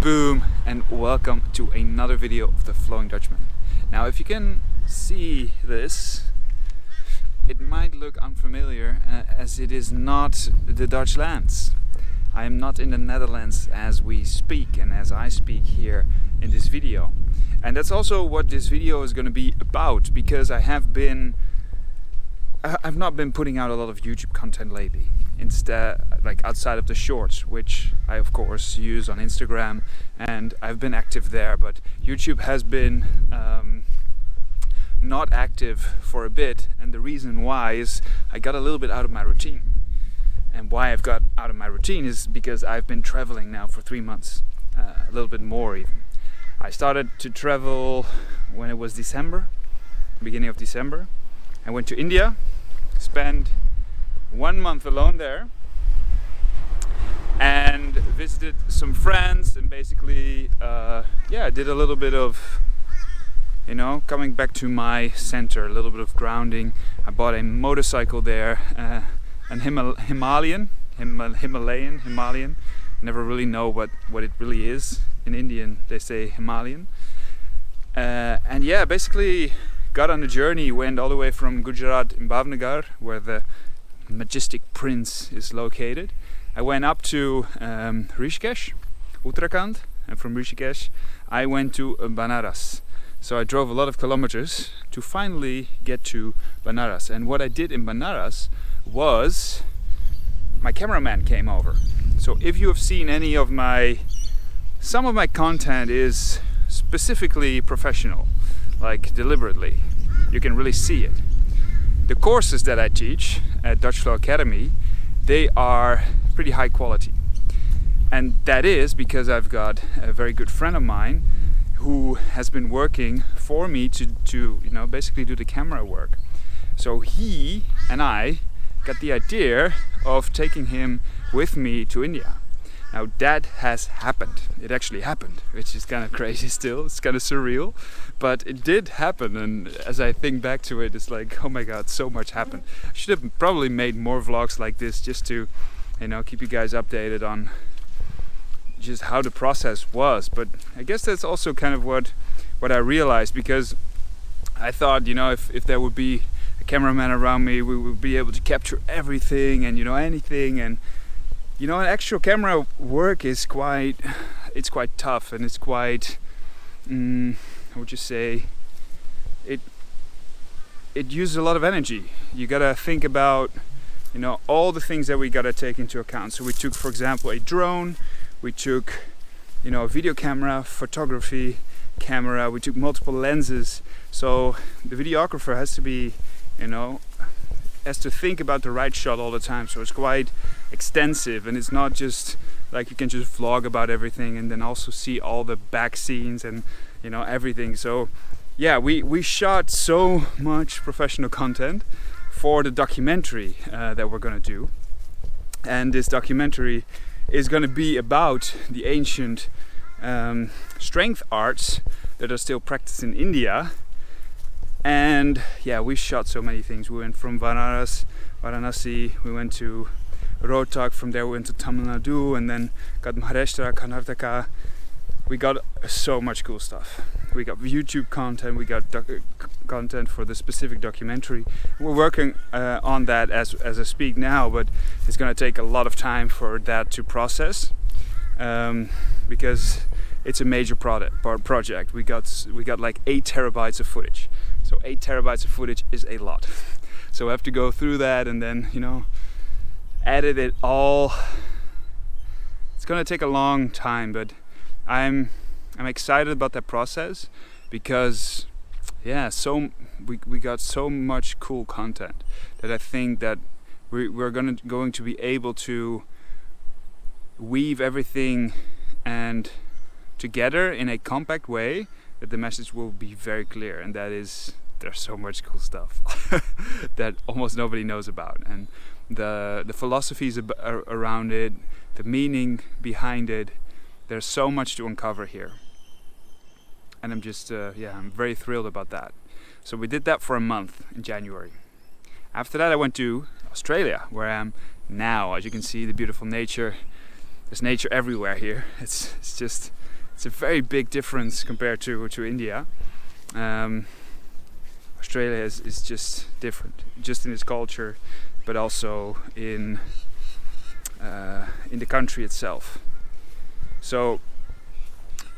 Boom, and welcome to another video of the Flowing Dutchman. Now, if you can see this, it might look unfamiliar as it is not the Dutch lands. I am not in the Netherlands as we speak and as I speak here in this video. And that's also what this video is going to be about, because I've not been putting out a lot of YouTube content lately. Instead, like outside of the shorts, which I of course use on Instagram, and I've been active there, but YouTube has been not active for a bit, and the reason why is I got a little bit out of my routine. And why I've got out of my routine is because I've been traveling now for 3 months, a little bit more even. I started to travel when it was December, beginning of December. I went to India, spent 1 month alone there, and visited some friends, and basically did a little bit of coming back to my center, a little bit of grounding. I bought a motorcycle there, an Himalayan. Never really know what it really is. In Indian they say Himalayan, and basically got on a journey, went all the way from Gujarat in Bhavnagar, where the majestic prince is located. I went up to Rishikesh, Uttarakhand, and from Rishikesh I went to Banaras. So I drove a lot of kilometers to finally get to Banaras. And what I did in Banaras was my cameraman came over. So if you have seen some of my content is specifically professional, like deliberately. You can really see it. The courses that I teach at Dutch Flow Academy, they are pretty high quality. And that is because I've got a very good friend of mine who has been working for me to basically do the camera work. So he and I got the idea of taking him with me to India. Now that has happened. It actually happened, which is kind of crazy still. It's kind of surreal, but it did happen. And as I think back to it, it's like, oh my God, so much happened. I should have probably made more vlogs like this just to, keep you guys updated on just how the process was. But I guess that's also kind of what I realized, because I thought, if there would be a cameraman around me, we would be able to capture everything and anything. And an actual camera work is quite tough, and it's quite, how would you say, it uses a lot of energy. You gotta think about, all the things that we gotta take into account. So we took, for example, a drone, we took, a video camera, photography camera, we took multiple lenses. So the videographer has to be, has to think about the right shot all the time. So it's quite extensive, and it's not just like you can just vlog about everything and then also see all the back scenes and everything. So we shot so much professional content for the documentary that we're gonna do. And this documentary is gonna be about the ancient strength arts that are still practiced in India. And we shot so many things. We went from Varanasi, we went to Rohtak, from there we went to Tamil Nadu, and then got Maharashtra, Karnataka. We got so much cool stuff. We got YouTube content, we got content for the specific documentary. We're working on that as I speak now, but it's gonna take a lot of time for that to process, because it's a major project. We got like 8 terabytes of footage. So 8 terabytes of footage is a lot. So we have to go through that and then, edit it all. It's gonna take a long time, but I'm excited about that process, because we got so much cool content that I think that we're going to be able to weave everything and together in a compact way that the message will be very clear, and that is, there's so much cool stuff that almost nobody knows about, and the philosophies around it, the meaning behind it. There's so much to uncover here, and I'm just I'm very thrilled about that. So we did that for a month in January. After that I went to Australia, where I am now. As you can see, the beautiful nature. There's nature everywhere here. It's just it's a very big difference compared to India. Australia is just different, just in its culture, but also in the country itself. So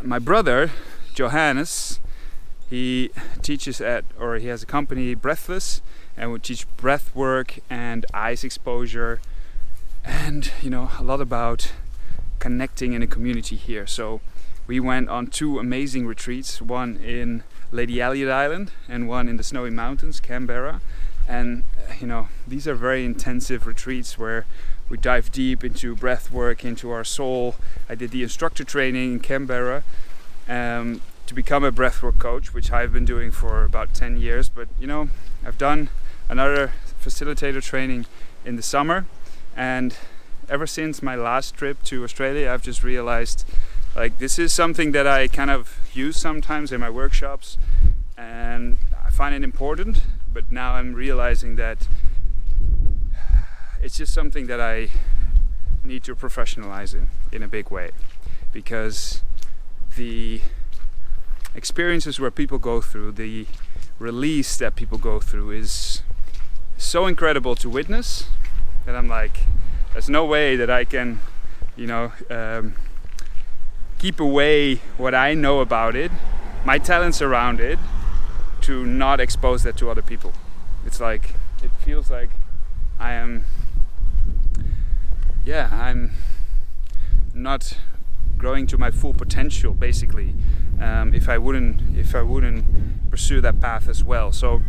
my brother Johannes, he teaches he has a company, Breathless, and we teach breath work and eyes exposure, and a lot about connecting in a community here. So we went on 2 amazing retreats, one in Lady Elliot Island and one in the Snowy Mountains, Canberra. And these are very intensive retreats where we dive deep into breath work, into our soul. I did the instructor training in Canberra to become a breathwork coach, which I've been doing for about 10 years. But I've done another facilitator training in the summer, and ever since my last trip to Australia, I've just realized this is something that I kind of use sometimes in my workshops, and I find it important. But now I'm realizing that it's just something that I need to professionalize in a big way, because the experiences where people go through, the release that people go through is so incredible to witness that I'm like, there's no way that I can keep away what I know about it, my talents around it, to not expose that to other people. It feels like I'm not growing to my full potential, basically, if I wouldn't pursue that path as well. So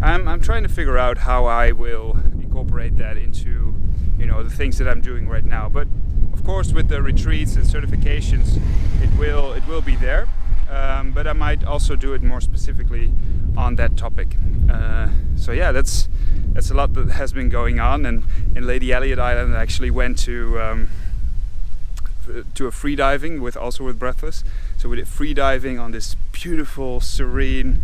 I'm trying to figure out how I will incorporate that into the things that I'm doing right now. But of course, with the retreats and certifications, it will be there. But I might also do it more specifically on that topic. So yeah, that's a lot that has been going on. And in Lady Elliot Island, I actually went to a free diving with Breathless. So we did free diving on this beautiful, serene,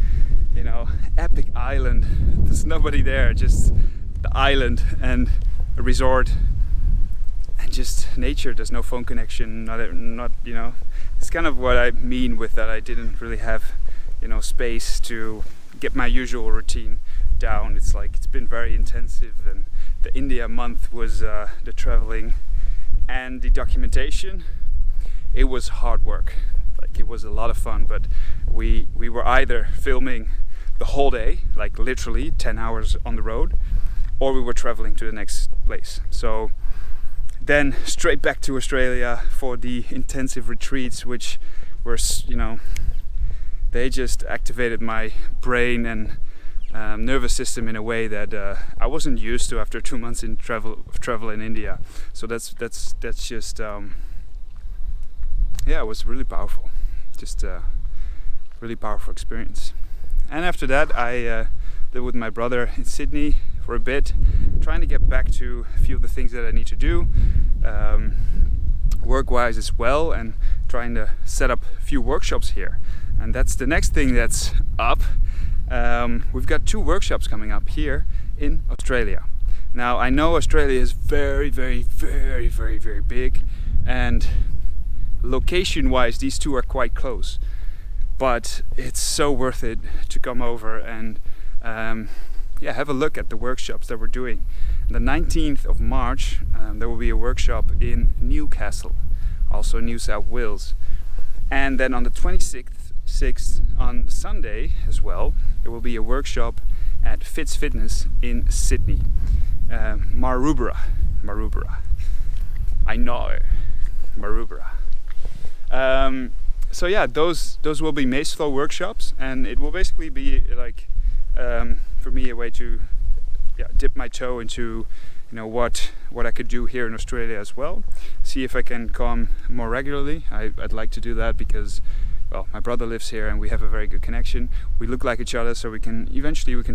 epic island. There's nobody there, just the island and a resort and just nature. There's no phone connection, not it's kind of what I mean with that. I didn't really have space to get my usual routine down. It's been very intensive, and the India month was the traveling and the documentation. It was hard work. It was a lot of fun, but we were either filming the whole day, literally 10 hours on the road, or we were traveling to the next place. So then straight back to Australia for the intensive retreats, which were they just activated my brain and nervous system in a way that I wasn't used to after 2 months in travel in India. So that's just it was really powerful, just a really powerful experience. And after that, I lived with my brother in Sydney for a bit, trying to get back to a few of the things that I need to do work-wise as well, and trying to set up a few workshops here. And that's the next thing that's up. We've got 2 workshops coming up here in Australia. Now, I know Australia is very, very, very, very, very big, and location-wise, these 2 are quite close. But it's so worth it to come over and have a look at the workshops that we're doing. On the 19th of March, there will be a workshop in Newcastle, also New South Wales. And then on the 26th, on Sunday as well, there will be a workshop at Fitz Fitness in Sydney. Maroubra. I know, Maroubra. So yeah, those will be mace flow workshops, and it will basically be for me a way to dip my toe into what I could do here in Australia as well. See if I can come more regularly. I'd like to do that because, well, my brother lives here and we have a very good connection. We look like each other, so we can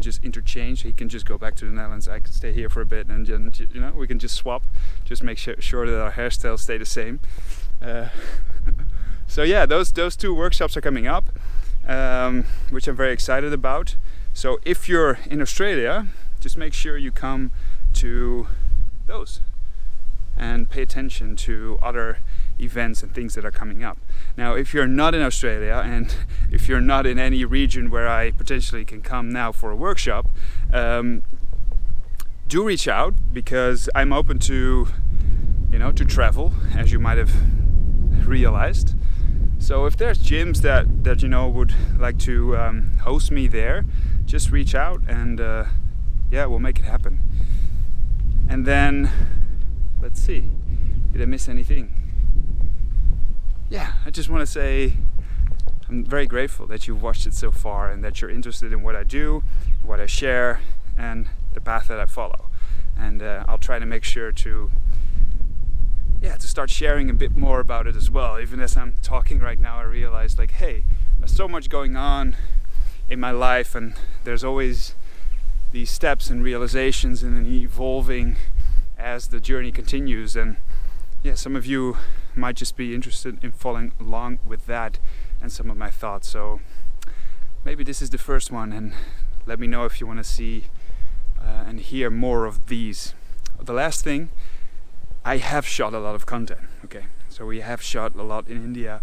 just interchange. He can just go back to the Netherlands, I can stay here for a bit, and we can just swap, just make sure that our hairstyles stay the same. So yeah, those 2 workshops are coming up, which I'm very excited about. So if you're in Australia, just make sure you come to those and pay attention to other events and things that are coming up. Now, if you're not in Australia and if you're not in any region where I potentially can come now for a workshop, do reach out, because I'm open to, to travel, as you might have realized. So if there's gyms that would like to host me there, just reach out and yeah, we'll make it happen. And then let's see, did I miss anything? Yeah, I just want to say I'm very grateful that you've watched it so far and that you're interested in what I do, what I share, and the path that I follow. And I'll try to make sure to start sharing a bit more about it as well. Even as I'm talking right now, I realize, like, hey, there's so much going on in my life, and there's always these steps and realizations and evolving as the journey continues. And yeah, some of you might just be interested in following along with that and some of my thoughts. So maybe this is the first one, and let me know if you want to see and hear more of these. The last thing, I have shot a lot of content, okay? So we have shot a lot in India,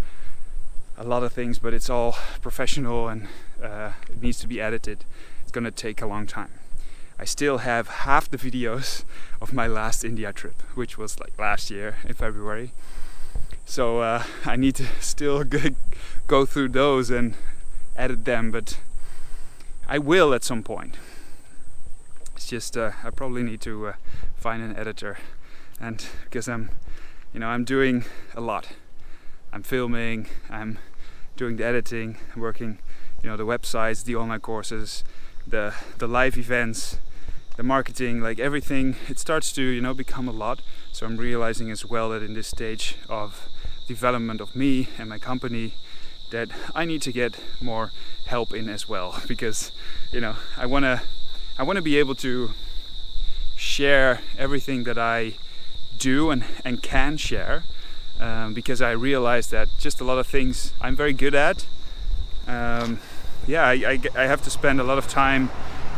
a lot of things, but it's all professional and it needs to be edited. It's gonna take a long time. I still have half the videos of my last India trip, which was like last year in February. So I need to still go through those and edit them, but I will at some point. It's just I probably need to find an editor, and because I'm doing a lot. I'm filming, I'm doing the editing, working, the websites, the online courses, the live events, the marketing, like everything. It starts to become a lot. So I'm realizing as well that in this stage of development of me and my company, that I need to get more help in as well, because I want to be able to share everything that I do and can share, because I realize that just a lot of things I'm very good at, I have to spend a lot of time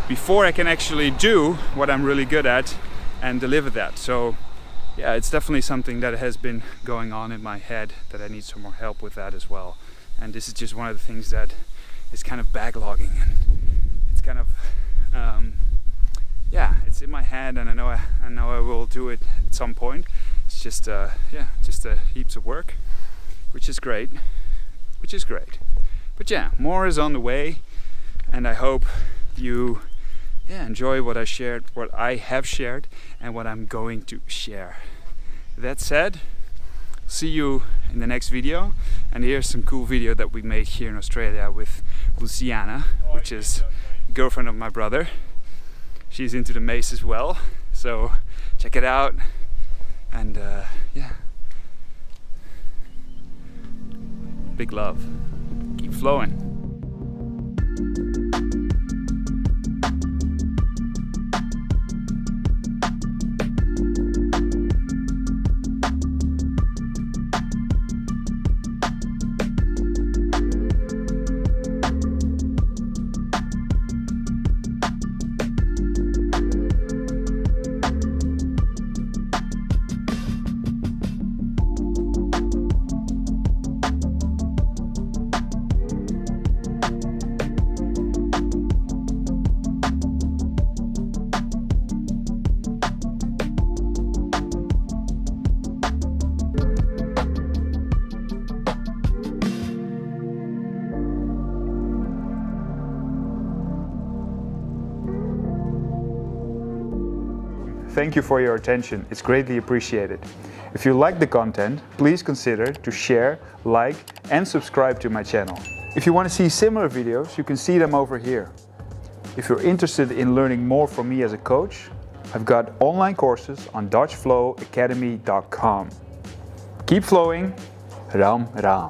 before I can actually do what I'm really good at and deliver that. So yeah, it's definitely something that has been going on in my head, that I need some more help with that as well. And this is just one of the things that is kind of backlogging, and it's kind of it's in my head, and I know I will do it at some point. It's just heaps of work, which is great. But yeah, more is on the way, and I hope you enjoy what I have shared, and what I'm going to share. That said, see you in the next video. And here's some cool video that we made here in Australia with Luciana, which is girlfriend of my brother. She's into the mace as well, so check it out. And big love. Keep flowing. Thank you for your attention, it's greatly appreciated. If you like the content, please consider to share, like and subscribe to my channel. If you want to see similar videos, you can see them over here. If you're interested in learning more from me as a coach, I've got online courses on DutchFlowAcademy.com. Keep flowing, Ram Ram.